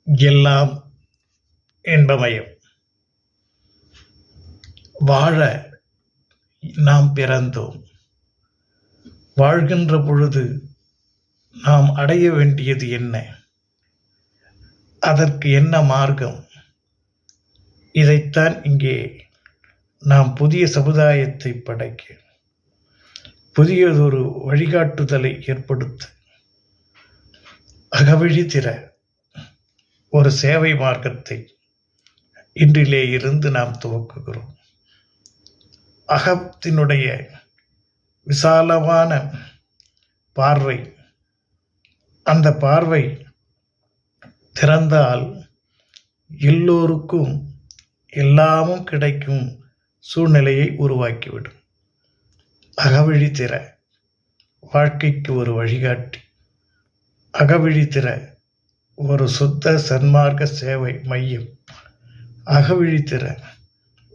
எல்லாம் இன்பமயம். வாழ நாம் பிறந்தோம். வாழ்கின்ற பொழுது நாம் அடைய வேண்டியது என்ன? அதற்கு என்ன மார்க்கம்? இதைத்தான் இங்கே நாம் புதிய சமுதாயத்தை படைக்க, புதியதொரு வழிகாட்டுதலை ஏற்படுத்த, அகவழி திற ஒரு சேவை மார்க்கத்தை இன்றிலே இருந்து நாம் துவக்குகிறோம். அகத்தினுடைய விசாலமான பார்வை, அந்த பார்வை திறந்தால் எல்லோருக்கும் எல்லாமும் கிடைக்கும் சூழ்நிலையை உருவாக்கிவிடும். அகவழி திற வாழ்க்கைக்கு ஒரு வழிகாட்டி, அகவழி திற ஒரு சுத்த சன்மார்க்க சேவை மையம், அகவழி திற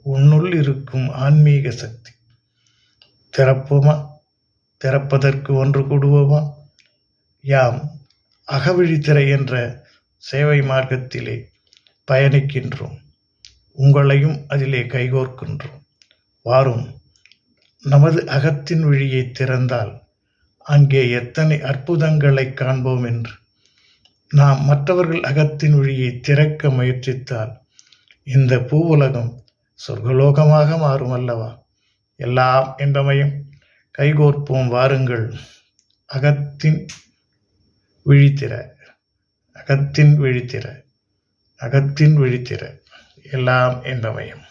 உன்னுள் இருக்கும் ஆன்மீக சக்தி. திறப்போமா? திறப்பதற்கு ஒன்று கூடுவோமா? யாம் அகவழி திற என்ற சேவை மார்க்கத்திலே பயணிக்கின்றோம். உங்களையும் அதிலே கைகோர்க்கின்றோம். வாரும், நமது அகத்தின் வழியை திறந்தால் அங்கே எத்தனை அற்புதங்களை காண்போம் என்று. நாம் மற்றவர்கள் அகத்தின் வழியை திறக்க முயற்சித்தால் இந்த பூவுலகம் சொர்க்கலோகமாக மாறும் அல்லவா? எல்லாம் இன்பமயம். கைகோர்ப்போம், வாருங்கள். அகத்தின் விழித்திர, அகத்தின் விழித்திர, அகத்தின் விழித்திர. எல்லாம் இன்பமயம்.